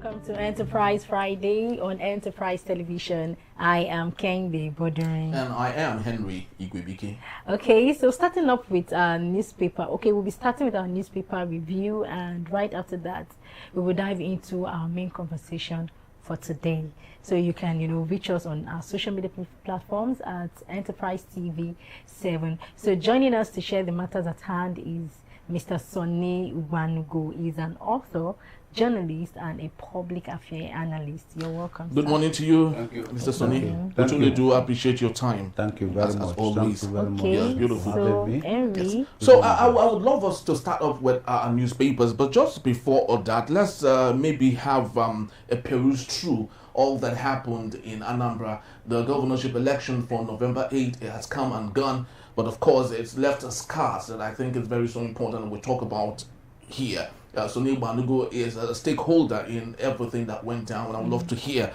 Welcome to Enterprise Friday on Enterprise Television. I am Kengbe Bodering. And I am Henry Igwebike. Okay, so starting up with our newspaper. Okay, we'll be starting with our newspaper review, and right after that, we will dive into our main conversation for today. So you can, reach us on our social media platforms at Enterprise TV 7. So joining us to share the matters at hand is Mr. Sonny Wanugo. He's an author, journalist, and a public affairs analyst. You're welcome. Good morning to you, Mr. Sonny. We truly do appreciate your time. Thank you very much. As always. Thank you very much. Yes, beautiful. So, Henry. Yes. So I would love us to start off with our newspapers, but just before all that, let's maybe have a peruse through all that happened in Anambra. The governorship election for November 8 it has come and gone, but of course it's left a scars that I think is very so important and we talk about here. Sonny Wanugo is a stakeholder in everything that went down, and I would love to hear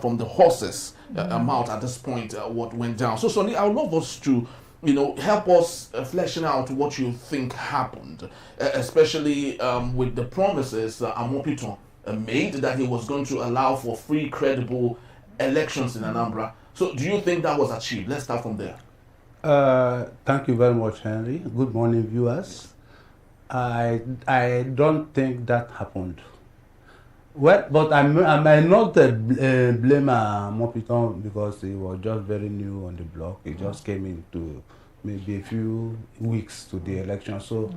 from the horses mouth at this point what went down. So Sonny, I would love us to help us fleshing out what you think happened, especially with the promises Amopito made that he was going to allow for free, credible elections in Anambra. So do you think that was achieved? Let's start from there. Thank you very much, Henry. Good morning, viewers. I don't think that happened. Well, but I might not blame Mopito because he was just very new on the block. He just came into maybe a few weeks to the election. So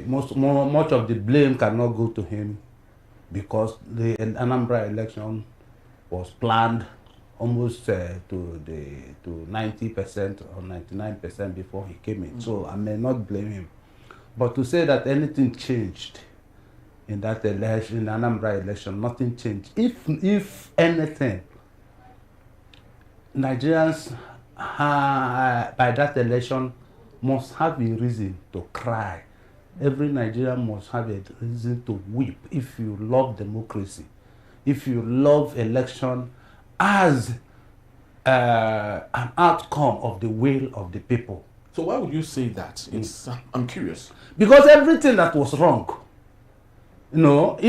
much of the blame cannot go to him because the Anambra election was planned almost to 90% or 99% before he came in. So I may not blame him. But to say that anything changed in that election, in Anambra election, nothing changed. If anything, Nigerians by that election must have a reason to cry. Every Nigerian must have a reason to weep if you love democracy, if you love election as an outcome of the will of the people. So why would you say that? I'm curious. Because everything that was wrong, Nigeria,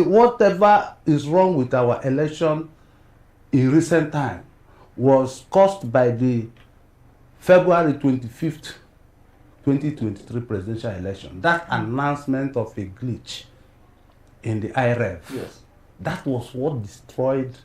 whatever is wrong with our election in recent time was caused by the February 25th, 2023 presidential election. That announcement of a glitch in the IREV. Yes. That was what destroyed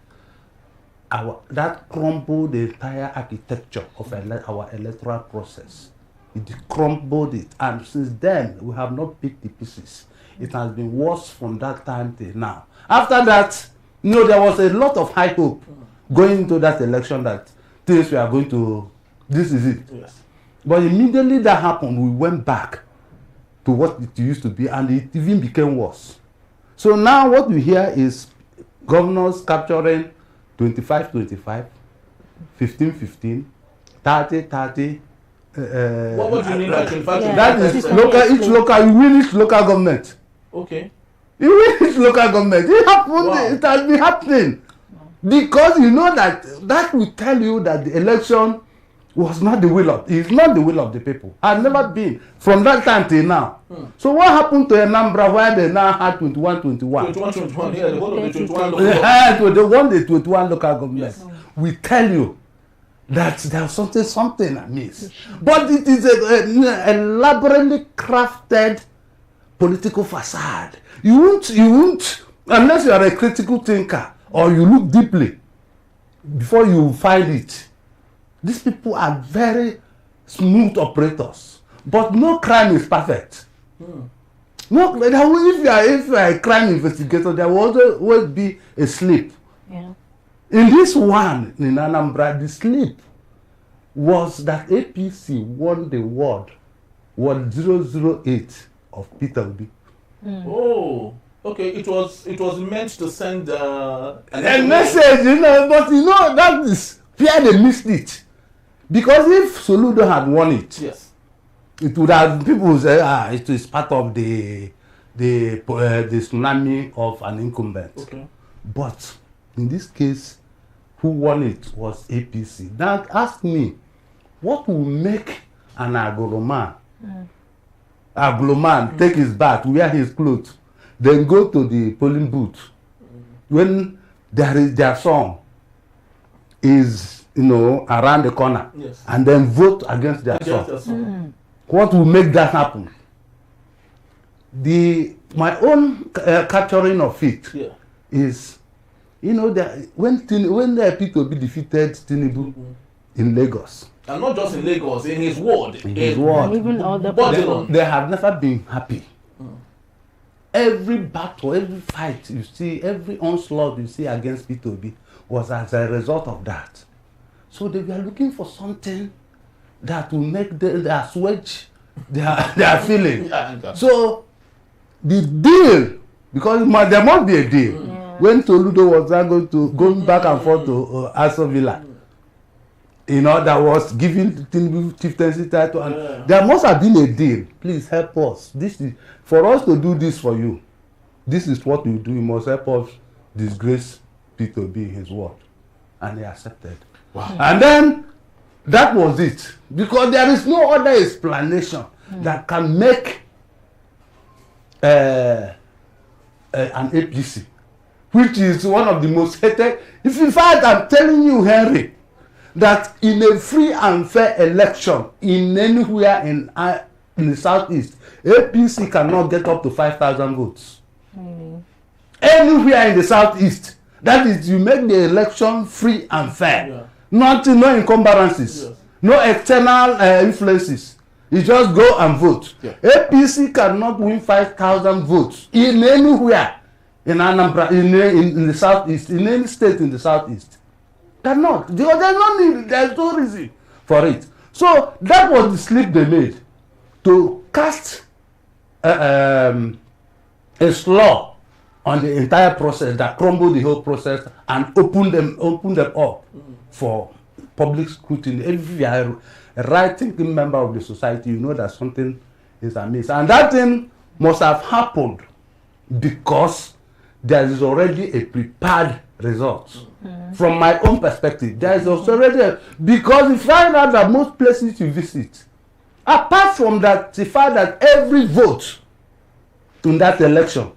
that crumbled the entire architecture of our electoral process. It crumbled it, and since then we have not picked the pieces. It has been worse from that time till now. After that, there was a lot of high hope going into that election that things were going to, this is it. Yes. But immediately that happened, we went back to what it used to be, and it even became worse. So now what we hear is governors capturing 25-25, 15-15, 30-30. What do you mean by 25? Yeah. That is you win each local government. Okay. You win each local government. It happened. Wow. It has been happening. Because that will tell you that the election was not the will of, it's not the will of the people. Has never been from that time till now. So what happened to Anambra where they now had 21-21? 21, yeah, the whole of the 21 They won the 21 local governments. Yes. We tell you that there's something amiss. But it is an elaborately crafted political facade. You won't, unless you are a critical thinker or you look deeply before you find it. These people are very smooth operators, but no crime is perfect. No, if you are a crime investigator, there will always be a slip. Yeah. In this one, in Anambra, the slip was that APC won the ward 008 of Peter Obi. Oh, okay. It was meant to send a message, but that is where they missed it. Because if Soludo had won it, yes, it would have, people would say, it is part of the tsunami of an incumbent. Okay. But in this case, who won it was APC. Now ask me, what will make an Agloman take his bath, wear his clothes, then go to the polling booth when their song is, around the corner, Yes. and then vote against their song. What will make that happen? My own capturing of it is, when the P2B defeated Tinubu in Lagos. And not just in Lagos, in his ward. And even all the they have never been happy. Every battle, every fight you see, every onslaught you see against P2B was as a result of that. So they were looking for something that will make them assuage their feeling. So the deal, because there must be a deal. When Soludo was going back and forth to Aso Villa, that was giving Tinubu chieftaincy title, and there must have been a deal. Please help us. This is for us to do this for you. This is what you do. You must help us disgrace P2B in his word, and he accepted. Wow. And then that was it, because there is no other explanation that can make an APC, which is one of the most hated. If in fact I'm telling you, Henry, that in a free and fair election in anywhere in the southeast, APC cannot get up to 5,000 votes. Anywhere in the southeast, that is, you make the election free and fair. No encumbrances, no external influences. You just go and vote. APC cannot win 5,000 votes in anywhere in Anambra, in the southeast, in any state in the southeast. Cannot. Because there's no need, there's no reason for it. So that was the slip they made to cast a slaw on the entire process that crumbled the whole process and opened them up for public scrutiny. If you are a right-thinking member of the society, you know that something is amiss. And that thing must have happened because there is already a prepared result. From my own perspective, there is already because you find out that most places you visit, apart from that, the fact that every vote in that election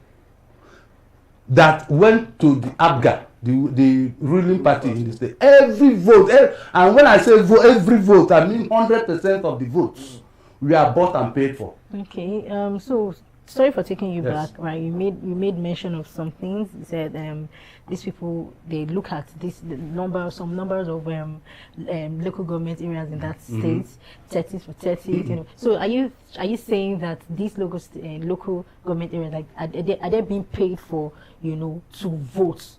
that went to the Abuja, the ruling party in the state, every vote, and when I say vote, every vote, I mean 100% of the votes we are bought and paid for. Okay, so sorry for taking you back, right? You made mention of some things. You said these people, they look at some numbers of local government areas in that state, 30 for 30. So are you saying that these local government areas, like are they being paid for, to vote?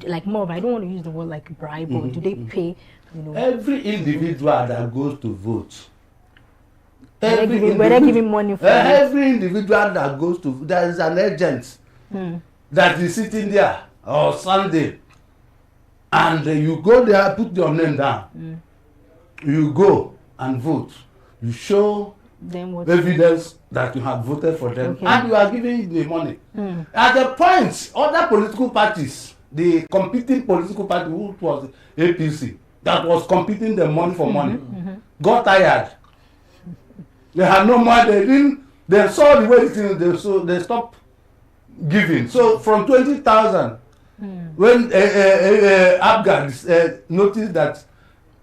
Like more of, I don't want to use the word like bribe, but do they pay? Every individual that goes to vote. Were they giving money for every individual that goes to, there is an agent that is sitting there or Sunday, and you go there, put your name down. You go and vote. You show evidence that you have voted for them, and you are giving the money. At the point, other political parties, the competing political party, which was APC, that was competing the money for money, got tired. They had no money. They saw the way it is, so they stopped giving. So from 20,000, when Afghans noticed that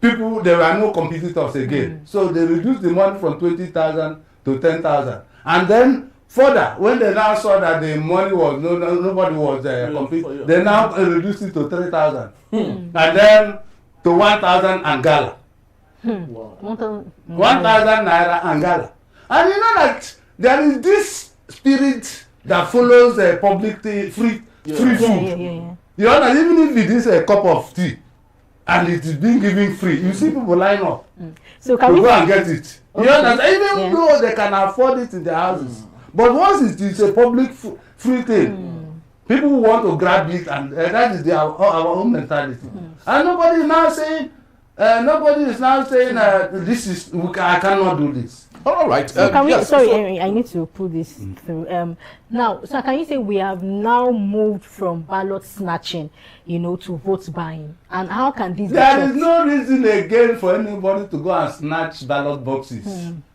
there were no competitors again, so they reduced the money from 20,000 to 10,000. And then further, when they now saw that the money was nobody was competing, they now reduced it to 3,000, and then to 1,000 and Gala. 1,000 naira and Gala. And you know that there is this spirit that follows public free food. You know that even if it is a cup of tea and it is being given free, you see people line up so can to go and get it. You know that even though they can afford it in their houses, but once it is a public free thing, people want to grab it, and that is our own mentality. And nobody is now saying, this is, I cannot do this. All right. So can we, sorry, I need to pull this through. Now, so can you say we have now moved from ballot snatching, to vote buying? And how can this There is no reason again for anybody to go and snatch ballot boxes.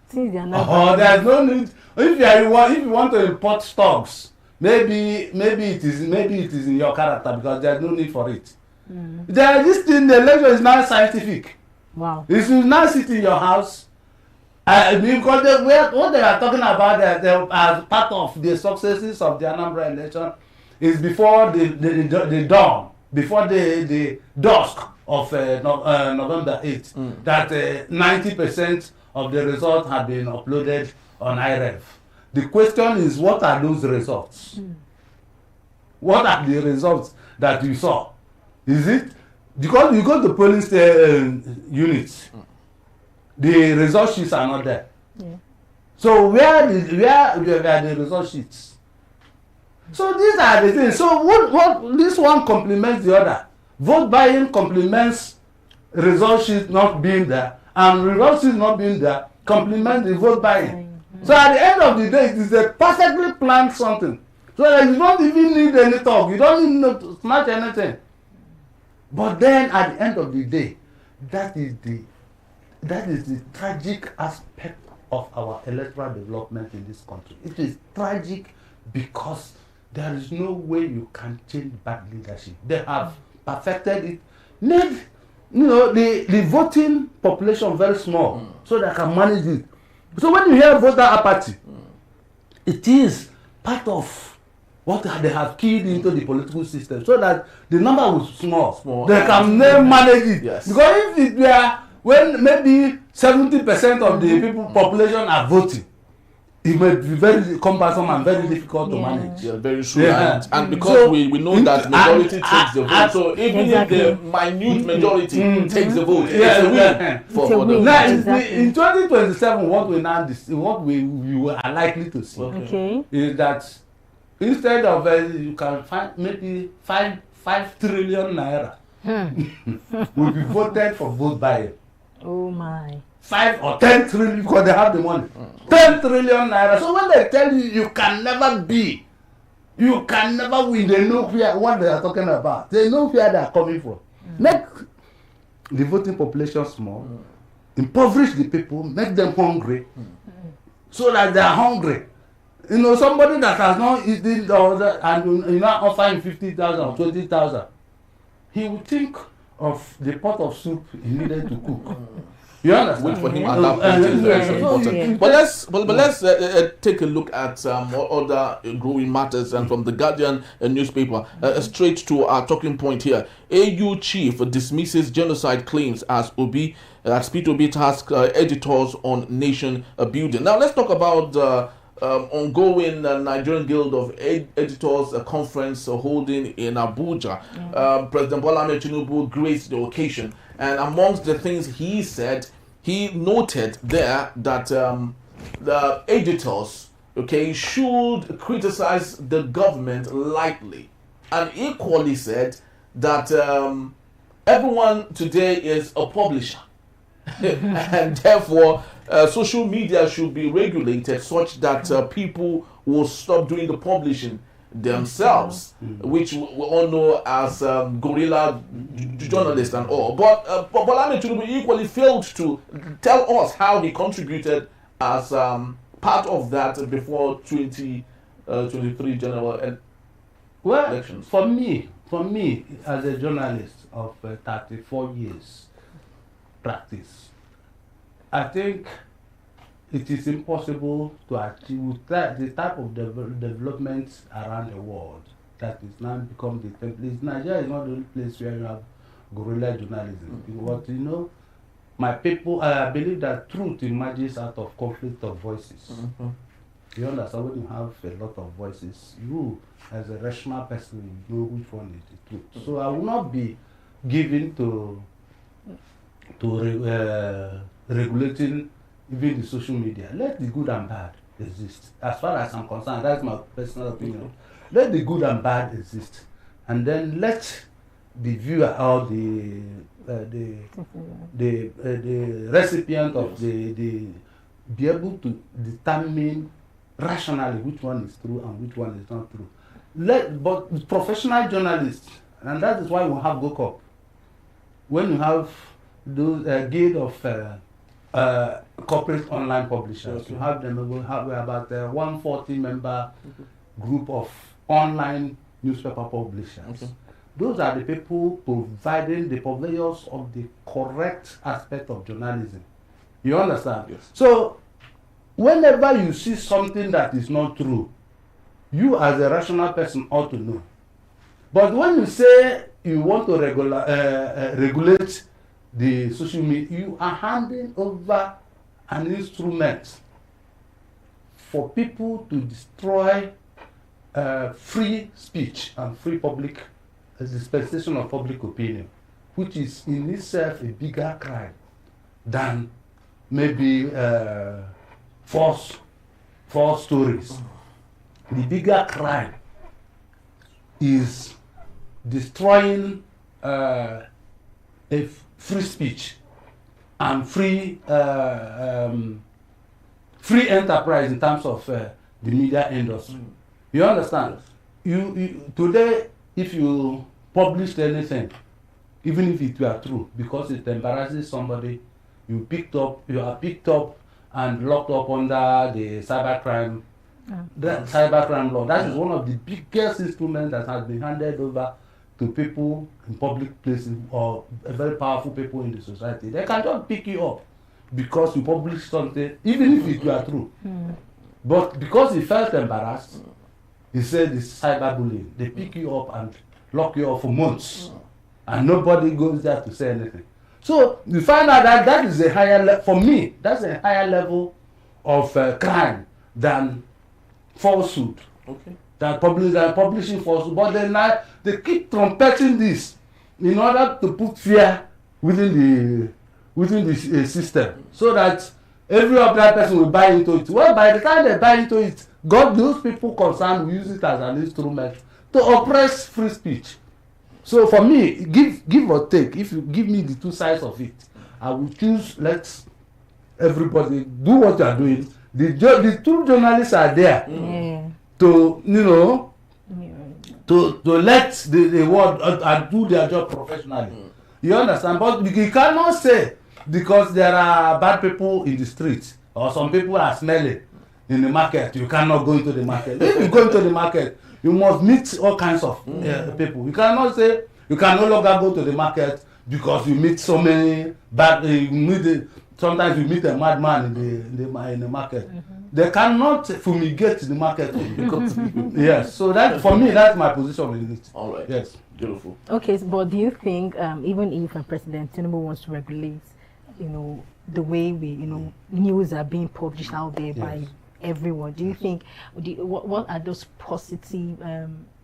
Since they are not there's no need. If you want to import stocks maybe it is in your character because there's no need for it. This thing, the election is now scientific. Wow. You should now sit in your house. Because what they are talking about as part of the successes of the Anambra election is before the dawn, before the dusk of November 8th, that 90% of the results have been uploaded on IREV. The question is, what are those results? What are the results that you saw? Is it because you go to polling units, the result sheets are not there. Yeah. So where are the result sheets? So these are the things. So what this one complements the other. Vote buying complements result sheets not being there, and result sheets not being there complement the vote buying. So at the end of the day, it is a perfectly planned something. So that you don't even need any talk. You don't even need to snatch anything. But then at the end of the day, that is the tragic aspect of our electoral development in this country. It is tragic because there is no way you can change bad leadership. They have perfected it, made the voting population very small so they can manage it. So when you hear voter apathy, it is part of what they have keyed into the political system so that the number was small. They can manage it. Yes. Because if it were when maybe 70% of the people population are voting, it may be very cumbersome and very difficult to manage. Yeah, very true. Yeah. And because so, we know that majority takes the vote, so even if the minute majority takes the vote, it's a win for the now, in 2027, what we are likely to see is that instead of you can find maybe 5 trillion naira will be voted for vote buying. Oh my. 5 or 10 trillion because they have the money. 10 trillion naira. So when they tell you can never win, they know what they are talking about. They know where they are coming from. Make the voting population small, impoverish the people, make them hungry, so that they are hungry. Somebody that has not eaten and you now offer him 50,000 or 20,000, he will think of the pot of soup he needed to cook. You understand? Which for him at that point is very important. But let's take a look at other growing matters, and from the Guardian newspaper, straight to our talking point here. AU chief dismisses genocide claims as Peter Obi tasked editors on nation building. Now let's talk about ongoing Nigerian Guild of Editors conference holding in Abuja. President Tinubu graced the occasion, and amongst the things he said, he noted there that the editors should criticize the government lightly, and equally said that everyone today is a publisher and therefore social media should be regulated such that people will stop doing the publishing themselves, which we all know as guerrilla journalists and all. But Tinubu equally failed to tell us how he contributed as part of that before 2023 general elections. For me, as a journalist of 34 years practice, I think it is impossible to achieve the type of development around the world that is now become the template. Nigeria is not the only place where you have guerrilla journalism. But my people, I believe that truth emerges out of conflict of voices. You understand? When you have a lot of voices, you as a rational person, you know which one is the truth. So I will not be given to regulating even the social media. Let the good and bad exist. As far as I'm concerned, that's my personal opinion. Let the good and bad exist, and then let the viewer or the recipient of the be able to determine rationally which one is true and which one is not true. But professional journalists, and that is why we have GoCop. When you have those guild of corporate online publishers, you have them. We have about 140 member group of online newspaper publishers. Okay. Those are the people providing the purveyors of the correct aspect of journalism. You understand? Yes. So, whenever you see something that is not true, you as a rational person ought to know. But when you say you want to regulate the social media, you are handing over an instrument for people to destroy free speech and free public dispensation of public opinion, which is in itself a bigger crime than maybe false stories. The bigger crime is destroying free speech and free enterprise in terms of the media industry. You understand? You today, if you published anything, even if it were true, because it embarrasses somebody, you are picked up and locked up under the cybercrime law. That is one of the biggest instruments that has been handed over to people in public places or very powerful people in the society. They can just pick you up because you published something, even if it were true. But because he felt embarrassed, he said it's cyberbullying. They pick you up and lock you up for months, and nobody goes there to say anything. So you find out that that is a higher level, for me, that's a higher level of crime than falsehood. Okay. Than publishing falsehood. But then they keep trumpeting this in order to put fear within the system, so that every other person will buy into it. Well, by the time they buy into it, those people concerned will use it as an instrument to oppress free speech. So for me, give or take, if you give me the two sides of it, I will choose let everybody do what you are doing. The two journalists are there to, to let the world do their job professionally. You understand? But you cannot say because there are bad people in the streets or some people are smelling in the market, you cannot go into the market. If you go into the market, you must meet all kinds of people. You cannot say you can no longer go to the market because you meet so many bad. Sometimes you meet a madman in the market. They cannot fumigate the market because yes. So that for me, that's my position in it. All right. Yes. Beautiful. Okay, but do you think even if President Tinubu wants to regulate, the way news are being published out there by everyone, do you think what are those positive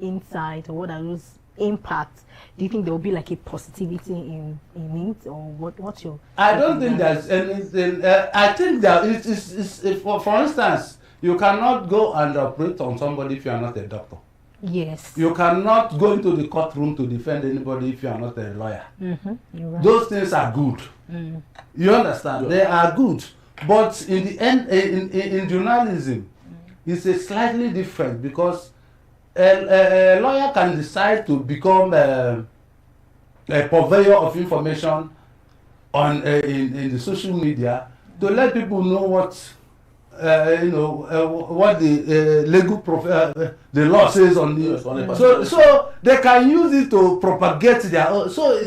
insights, or what are those impacts? Do you think there will be like a positivity in it, or what's your? I don't think there's anything. I think that it's for instance, you cannot go and operate on somebody if you are not a doctor. Yes. You cannot go into the courtroom to defend anybody if you are not a lawyer. You're right. Those things are good. You understand? They are good. But in the end, in journalism, it's a slightly different, because a lawyer can decide to become a purveyor of information on in the social media to let people know what what the legal the law says on the so they can use it to propagate their own. So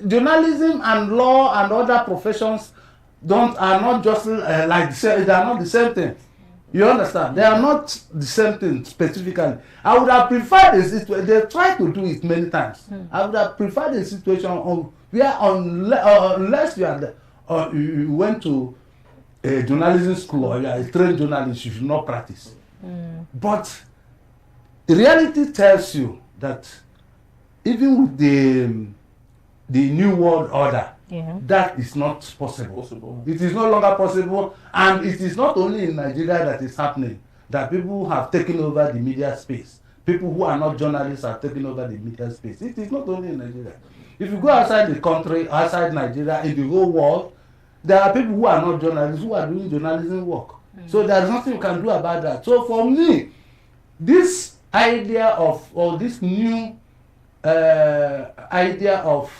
journalism and law and other professions are not just like the same. They are not the same thing. You understand? They are not the same thing specifically. I would have preferred a situation. They tried to do it many times. I would have preferred a situation where unless you went to a journalism school or you are a trained journalist, you should not practice. But the reality tells you that even with the new world order, that is not possible. It is no longer possible, and it is not only in Nigeria that is happening, that people have taken over the media space. People who are not journalists are taking over the media space. It is not only in Nigeria. If you go outside the country, outside Nigeria, in the whole world, there are people who are not journalists who are doing journalism work. So there is nothing you can do about that. So for me, this idea of, or this new idea of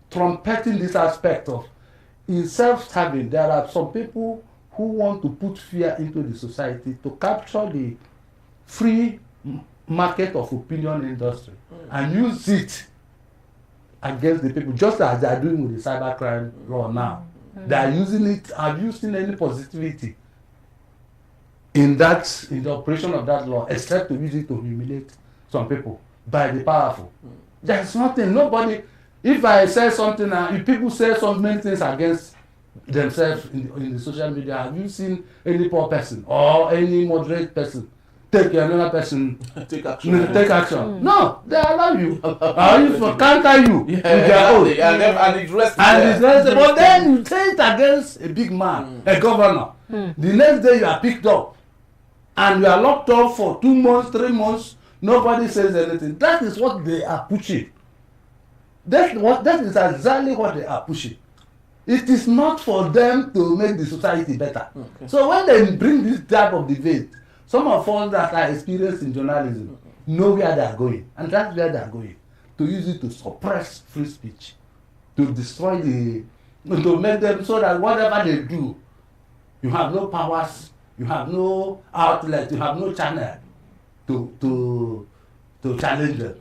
trumpeting this aspect of is self-serving. There are some people who want to put fear into the society to capture the free market of opinion industry and use it against the people, just as they are doing with the cybercrime law now. They are using it. Have you seen any positivity in the operation of that law, except to use it to humiliate some people by the powerful? There's nothing. Nobody. If I say something, if people say so many things against themselves in the social media, have you seen any poor person or any moderate person take another person take action? No, they allow you. If counter you with their own. And it's rested. But then you say it against a big man, a governor. The next day you are picked up and you are locked up for 2 months, 3 months. Nobody says anything. That is what they are pushing. That is exactly what they are pushing. It is not for them to make the society better. Okay. So when they bring this type of debate, some of us that are experienced in journalism know where they are going, and that's where they are going, to use it to suppress free speech, to destroy to make them so that whatever they do, you have no powers, you have no outlet, you have no channel to challenge them.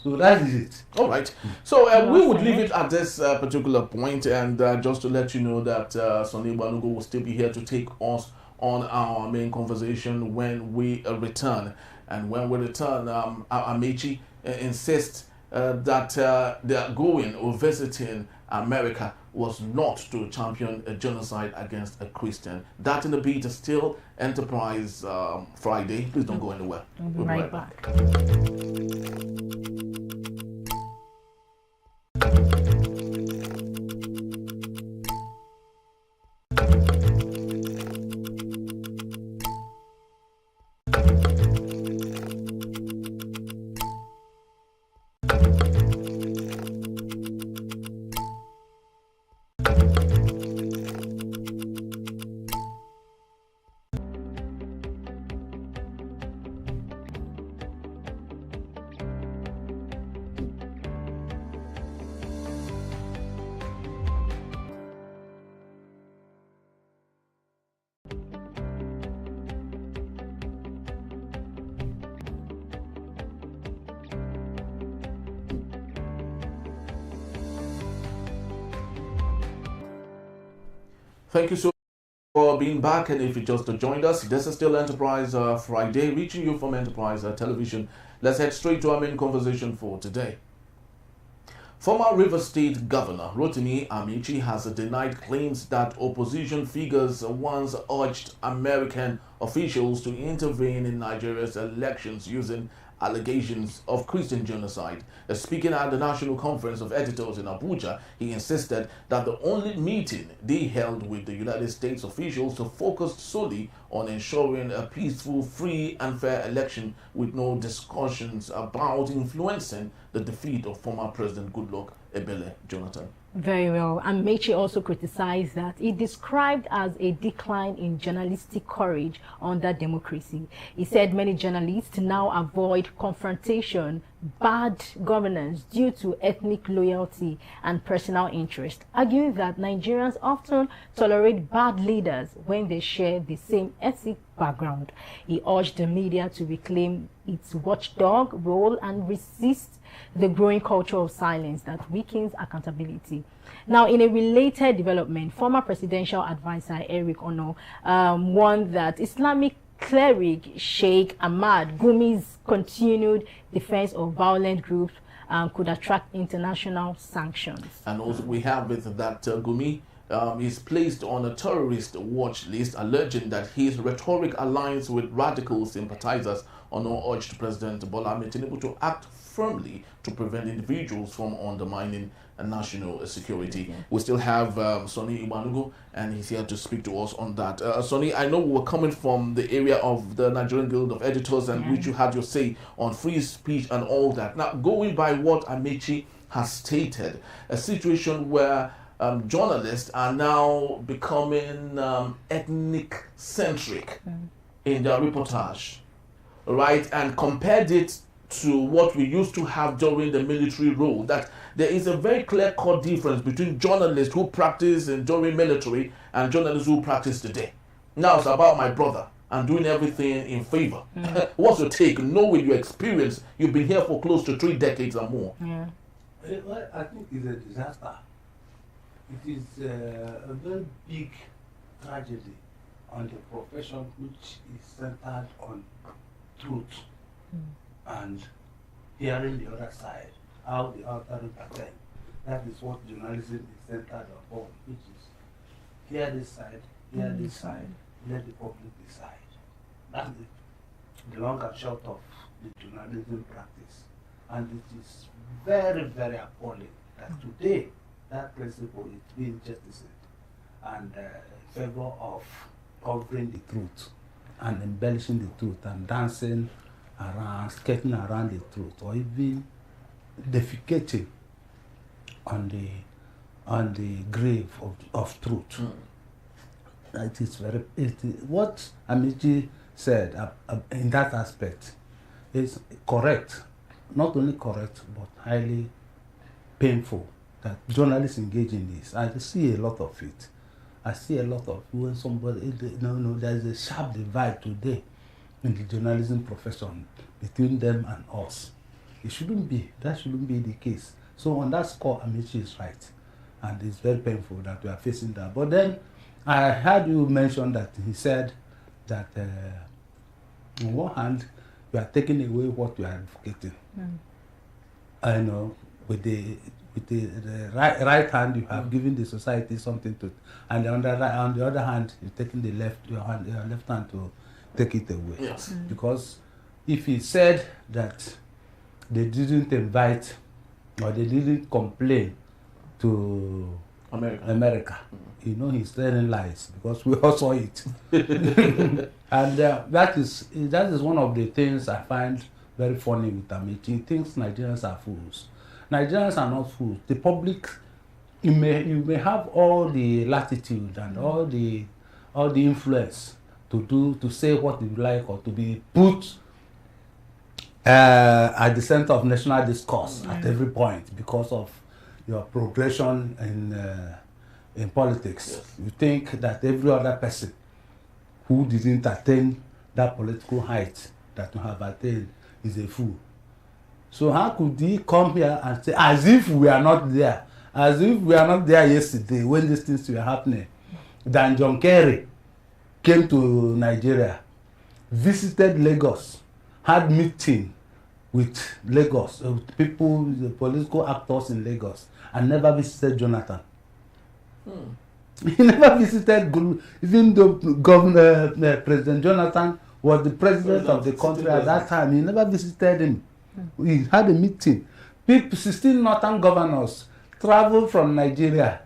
So that is it. All right. So we would leave it at this particular point, and just to let you know that Sonny Banugo will still be here to take us on our main conversation when we return. And when we return, Amaechi insists that their going or visiting America was not to champion a genocide against a Christian. That in the beat is still Enterprise Friday. Please don't go anywhere. We'll be right back. Thank you so much for being back, and if you just joined us, this is still Enterprise Friday, reaching you from Enterprise Television. Let's head straight to our main conversation for today. Former Rivers State Governor Rotimi Amaechi has denied claims that opposition figures once urged American officials to intervene in Nigeria's elections using allegations of Christian genocide. Speaking at the National Conference of Editors in Abuja, he insisted that the only meeting they held with the United States officials focused solely on ensuring a peaceful, free and fair election with no discussions about influencing the defeat of former President Goodluck Jonathan. Very well. And Amaechi also criticized that it described as a decline in journalistic courage under democracy. He said many journalists now avoid confrontation, bad governance due to ethnic loyalty and personal interest, arguing that Nigerians often tolerate bad leaders when they share the same ethnic background. He urged the media to reclaim its watchdog role and resist the growing culture of silence that weakens accountability. Now, in a related development, former presidential advisor Eric Ono warned that Islamic cleric Sheikh Ahmad Gumi's continued defense of violent groups could attract international sanctions. And also we have with that Gumi is placed on a terrorist watch list, alleging that his rhetoric aligns with radical sympathizers. Ono urged President Tinubu to act firmly to prevent individuals from undermining national security. We still have Sonny Ibanugo, and he's here to speak to us on that. Sonny, I know we're coming from the area of the Nigerian Guild of Editors, and which you had your say on free speech and all that. Now, going by what Amaechi has stated, a situation where journalists are now becoming ethnic-centric in their reportage, right? And compared it to what we used to have during the military rule, that there is a very clear-cut difference between journalists who practice during military and journalists who practice today. Now it's about my brother. and doing everything in favor. What's your take? Knowing your experience, you've been here for close to 3 decades or more. Yeah. Well, I think it's a disaster. It is a very big tragedy on the profession which is centered on truth and hearing the other side, how the other represent. That is what journalism is centered upon, which is hear this side, let the public decide. That's the long and short of the journalism practice. And it is very, very appalling that today that principle is being jettisoned and in favor of covering the truth and embellishing the truth and dancing around, skating around the truth, or even defecating on the grave of truth. It is very, what Amaechi said in that aspect is correct. Not only correct, but highly painful that journalists engage in this. I see a lot of it. I see a lot of when somebody, there's a sharp divide today in the journalism profession between them and us. It shouldn't be. That shouldn't be the case. So on that score, Amaechi is right. And it's very painful that we are facing that. But then I heard you mention that he said that on one hand, you are taking away what you are advocating. I know, with the right hand, you have given the society something to, and on the other hand, you're taking your left hand to take it away. Yes. Because if he said that they didn't invite or they didn't complain to America, he's telling lies, because we all saw it. And that is one of the things I find very funny with Amaechi. He thinks Nigerians are fools. Nigerians are not fools. The public, you may have all the latitude and all the influence to say what you like or to be put at the center of national discourse at every point because of your progression in politics. Yes. You think that every other person who didn't attain that political height that you have attained is a fool. So how could he come here and say, as if we are not there, as if we are not there yesterday when these things were happening? Then John Kerry came to Nigeria, visited Lagos, had meeting with Lagos, with people, the political actors in Lagos, and never visited Jonathan. He never visited Gumi, even though President Jonathan was the president of the country at that time. He never visited him. We had a meeting. 16 northern governors traveled from Nigeria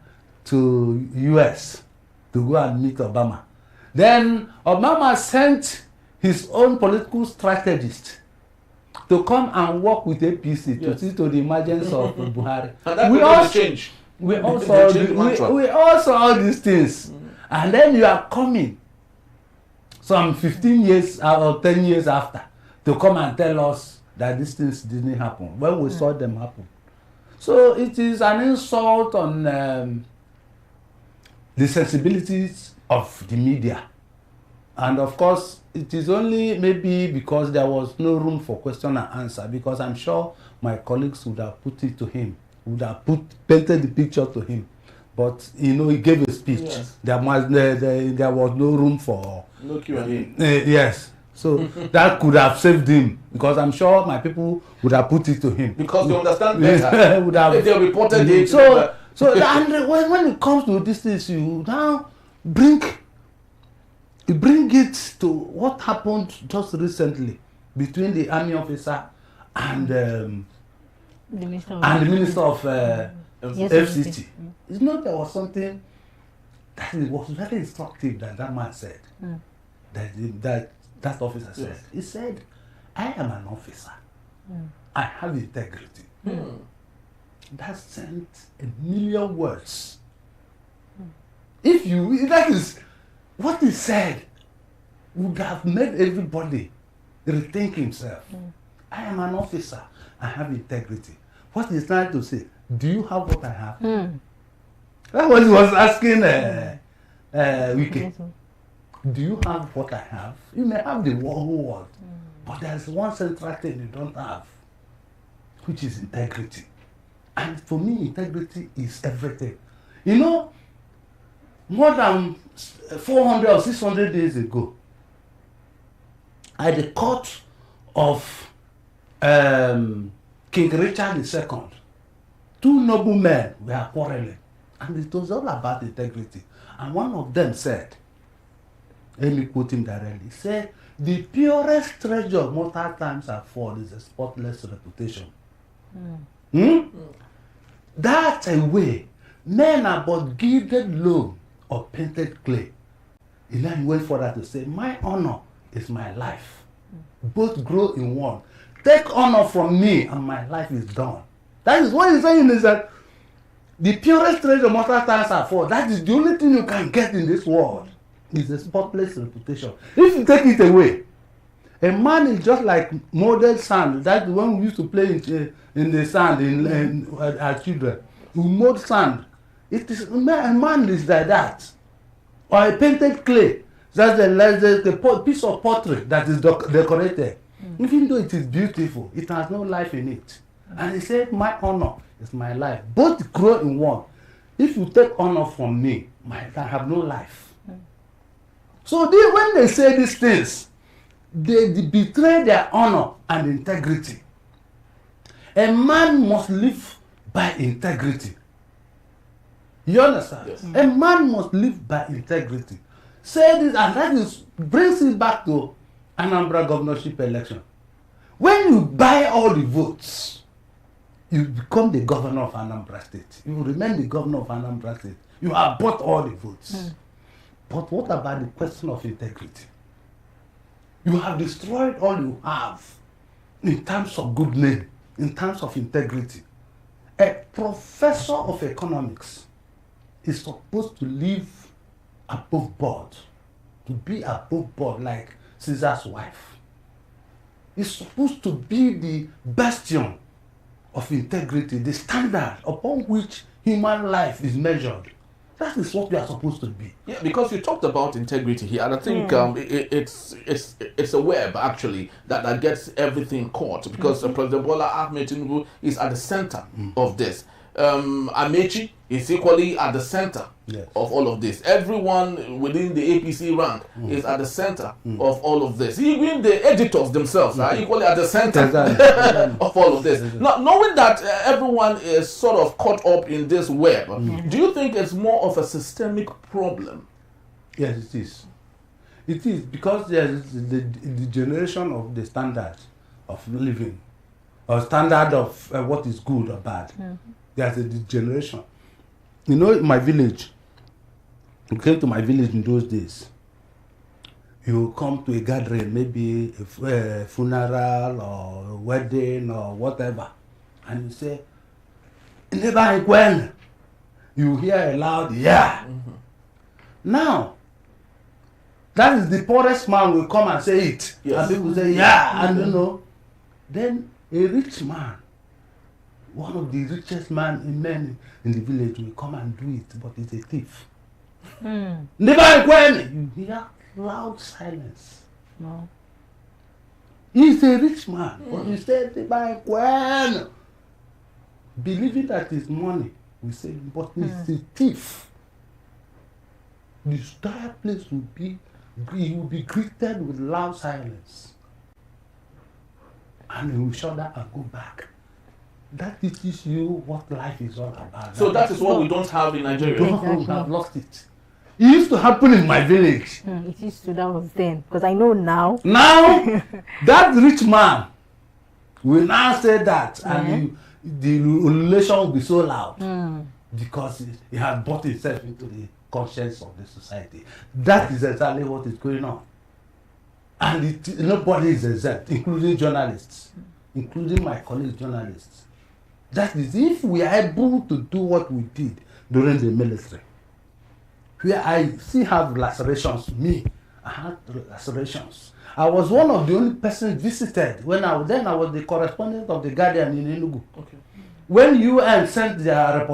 to US to go and meet Obama. Then Obama sent his own political strategist to come and work with APC to see to the emergence of Buhari. And that will change. We all saw all these things. And then you are coming some 15 years or 10 years after to come and tell us that these things didn't happen when we saw them happen. So it is an insult on the sensibilities of the media. And of course, it is only maybe because there was no room for question and answer, because I'm sure my colleagues would have put it to him, would have painted the picture to him. But, he gave a speech. Yes. There was no room for... No Q&A. Yes. So that could have saved him, because I'm sure my people would have put it to him. Because they understand better. Would have, if they reported it. So and when it comes to this thing, you now bring it to what happened just recently between the army officer and the minister of FCT. There was something that was very instructive that man said. That officer said. Yes. He said, I am an officer. I have integrity. That sent 1,000,000 words. That is what he said, would have made everybody rethink himself. I am an officer. I have integrity. What he's trying to say, do you have what I have? That's what he was asking Wike. do you have what I have? You may have the whole world, but there's one central thing you don't have, which is integrity. And for me, integrity is everything. You know, more than 400 or 600 days ago, at the court of King Richard II, two noblemen were quarreling, and it was all about integrity. And one of them said, let me quote him directly, he said, the purest treasure mortal times afford is a spotless reputation. That's a way men are but gilded loam or painted clay. And then he went further to say, my honor is my life. Both grow in one. Take honor from me and my life is done. That is what he's saying, is that the purest treasure mortal times afford, that is the only thing you can get in this world, is a spotless reputation. If you take it away, a man is just like molded sand. That's the one we used to play in the sand as children. We mold sand. It is a man is like that, or a painted clay. That's a piece of pottery that is decorated. Even though it is beautiful, it has no life in it. And he said, my honor is my life. Both grow in one. If you take honor from me, I have no life. So when they say these things, they betray their honor and integrity. A man must live by integrity. You understand? Yes. A man must live by integrity. Say this, and that brings it back to Anambra governorship election. When you buy all the votes, you become the governor of Anambra State. You remain the governor of Anambra State. You have bought all the votes. But what about the question of integrity? You have destroyed all you have in terms of good name, in terms of integrity. A professor of economics is supposed to live above board, to be above board like Caesar's wife. He's supposed to be the bastion of integrity, the standard upon which human life is measured. That is what we are supposed to be. Yeah, because you talked about integrity here, and I think it's a web actually that gets everything caught, because President Bola Ahmed Tinubu is at the center of this. Amaechi is equally at the center of all of this. Everyone within the APC rank is at the center of all of this. Even the editors themselves are equally at the center of all of this. Now, knowing that everyone is sort of caught up in this web, do you think it's more of a systemic problem? Yes, it is. It is, because there is the generation of the standard of living, or standard of what is good or bad. There's a degeneration. You know, in my village, you came to my village in those days, you come to a gathering, maybe a funeral or a wedding or whatever, and you say, never when you hear a loud yeah. Now, that is the poorest man will come and say it. And people say yeah, and you know. Then a rich man, one of the richest men in the village, will come and do it, but he's a thief. Never when you hear loud silence. No. He's a rich man, but he said never when, believing that it's money, we say, but he's a thief. The entire place will be greeted with loud silence, and he will shudder and go back. That teaches you what life is all about. So that is what we don't have in Nigeria. We have lost it. It used to happen in my village. It used to, that was then. Because I know now. Now, that rich man will now say that, and the relation will be so loud because he has bought himself into the conscience of the society. That is exactly what is going on. And nobody is exempt, including journalists, including my colleague journalists. That is, if we are able to do what we did during the military, where I still have lacerations, I had lacerations. I was one of the only persons visited when I was the correspondent of the Guardian in Enugu. Okay. When UN sent their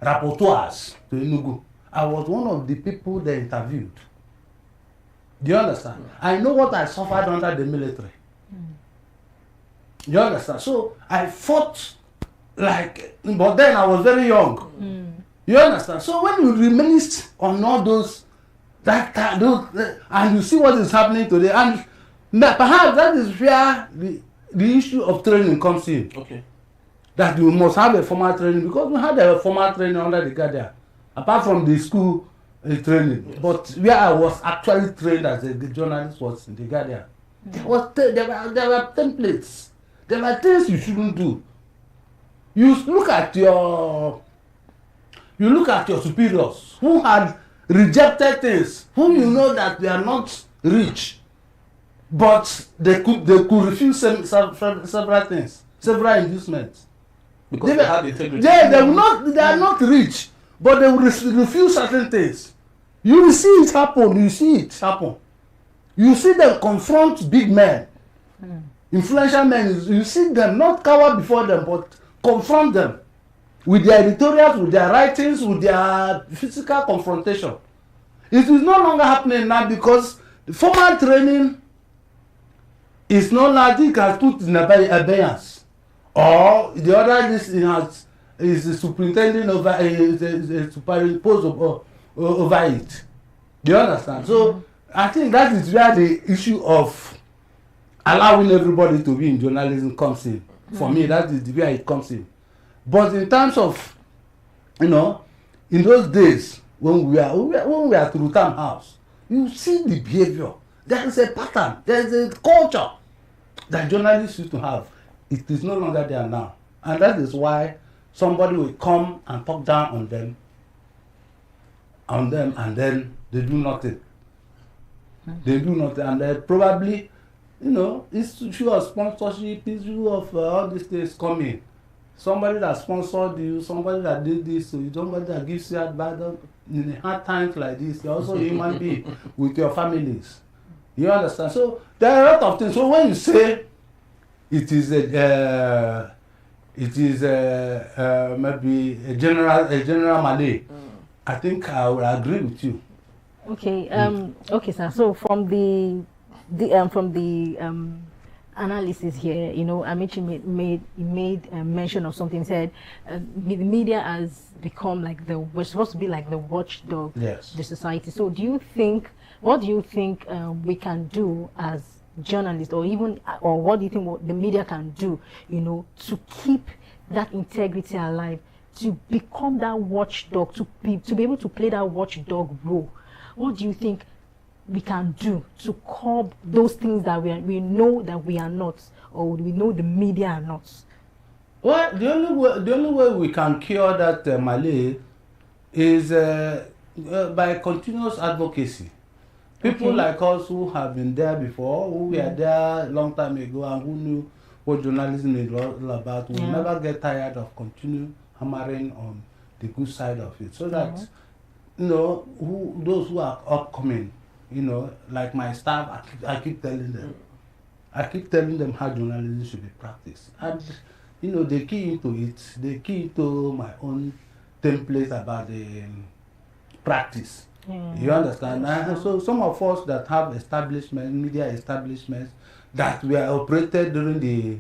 rapporteurs to Enugu, I was one of the people they interviewed. Do you understand? I know what I suffered under the military. You understand? So I fought but then I was very young. You understand? So when you reminisce on all those, and you see what is happening today, and perhaps that is where the issue of training comes in. Okay. That you must have a formal training, because we had a formal training under the Guardian, apart from the school training. Yes. But where I was actually trained as a journalist was in the Guardian. There were templates. There were things you shouldn't do. You look at your superiors who had rejected things, whom you know that they are not rich, but they could refuse several things, several inducements. Because they had integrity. They are not rich, but they will refuse certain things. You will see it happen. You see them confront big men, influential men. You see them not cower before them, but confront them with their editorials, with their writings, with their physical confrontation. It is no longer happening now, because the formal training is no longer put in abeyance, or the other is the superintendent over superimposed over it. Do you understand? So I think that is where the issue of allowing everybody to be in journalism comes in. For me, that is where it comes in. But in terms of, in those days when we are at Rotimi House, you see the behavior. There is a pattern. There is a culture that journalists used to have. It is no longer there now, and that is why somebody will come and talk down on them, and then they do nothing. They do nothing, and they probably, issue of sponsorship, issue of all these things coming. Somebody that sponsored you, somebody that did this, somebody that gives you advice in hard times like this. You're also a human being with your families. You understand? So there are a lot of things. So when you say it is maybe a general Malay, I think I will agree with you. Okay. Okay, sir. So from the analysis here, Amaechi made mention of something. Said the media has become we're supposed to be like the watchdog, yes, the society. So what do you think we can do as journalists, or what do you think what the media can do, to keep that integrity alive, to become that watchdog, to be able to play that watchdog role? What do you think we can do to curb those things that we know that we are not, or we know the media are not? Well, the only way we can cure that Malay is by continuous advocacy. People like us who have been there before, who were there a long time ago, and who knew what journalism is all about, will never get tired of continue hammering on the good side of it, so that those who are upcoming, like my staff, I keep telling them how journalism should be practiced, and they key into it. They key into my own template about the practice. You understand? So some of us that have media establishments that were operated during the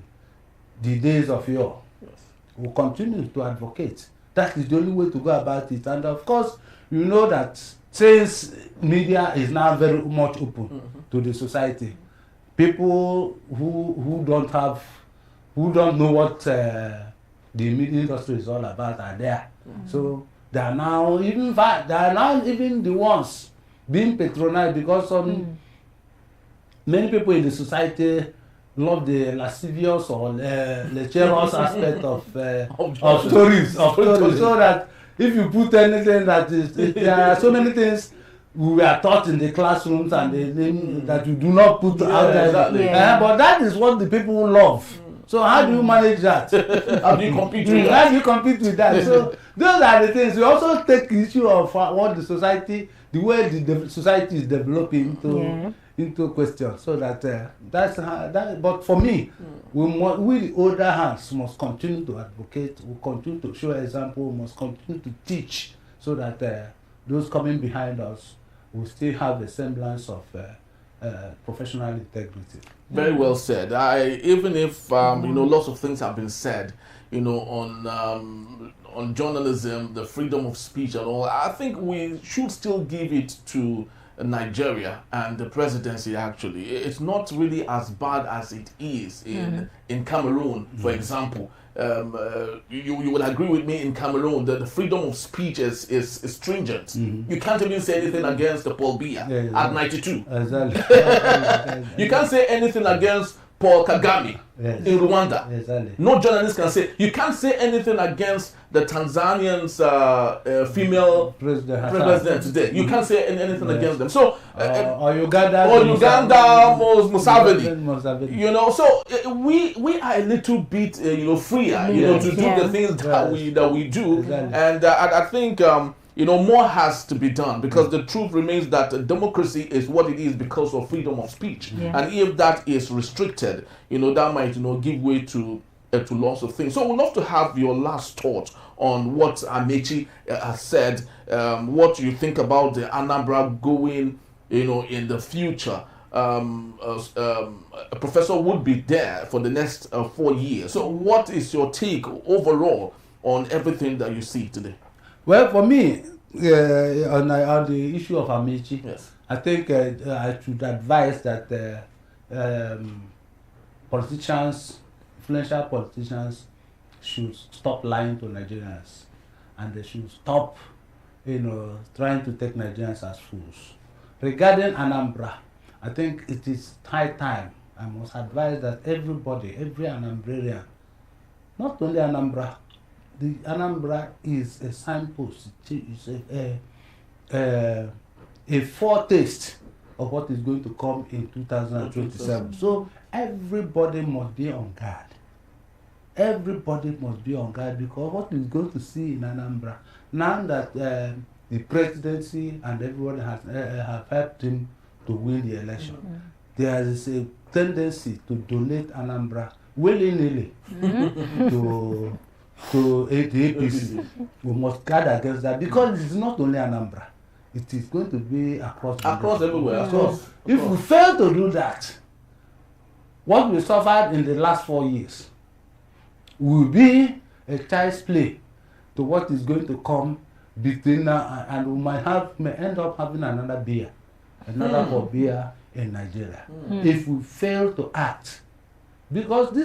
days of yore, will continue to advocate. That is the only way to go about it. And of course, that since media is now very much open to the society, people who don't know what the media industry is all about are there. So they are now even the ones being patronized, because many people in the society love the lascivious or lecherous aspect of stories, so that if you put anything there are so many things we were taught in the classrooms and that you do not put out there. Exactly. But that is what the people love. So how do you manage that? How do you compete with that? How do you compete with that? So those are the things. We also take the issue of what the way the society is developing into question. So that's that. But for me, we the older hands must continue to advocate. We continue to show example. We must continue to teach, so that those coming behind us will still have a semblance of professional integrity. Very well said. Even if lots of things have been said, on journalism, the freedom of speech and all, I think we should still give it to Nigeria and the presidency. Actually, it's not really as bad as it is in Cameroon, for example. You will agree with me, in Cameroon that the freedom of speech is stringent. You can't even say anything against the Paul Biya at 92. Exactly. You can't say anything against Paul Kagame in Rwanda. Exactly. No journalist can say. You can't say anything against the Tanzanian's female president today. You can't say anything against them. So or Uganda. Or Uganda, Museveni. Museveni. So we are a little bit freer, to do the things that we do, Exactly. and I think. More has to be done, because the truth remains that democracy is what it is because of freedom of speech. And if that is restricted, that might, give way to lots of things. So we'd love to have your last thought on what Amaechi has said, what you think about the Anambra going, in the future. A professor would be there for the next 4 years. So what is your take overall on everything that you see today? Well, for me, on the issue of Amaechi, Yes. I think I should advise that politicians, influential politicians, should stop lying to Nigerians, and they should stop, trying to take Nigerians as fools. Regarding Anambra, I think it is high time. I must advise that everybody, every Anambrarian, not only Anambra, the Anambra is a signpost. It's a foretaste of what is going to come in 2027. So everybody must be on guard. Everybody must be on guard, because what is going to see in Anambra, now that the presidency and everyone have helped him to win the election, there is a tendency to donate Anambra willy-nilly to the APC. We must guard against that, because it's not only Anambra, it is going to be across everywhere. So if we fail to do that, what we suffered in the last 4 years will be a child's play to what is going to come between now, and we may end up having another beer in Nigeria if we fail to act, because this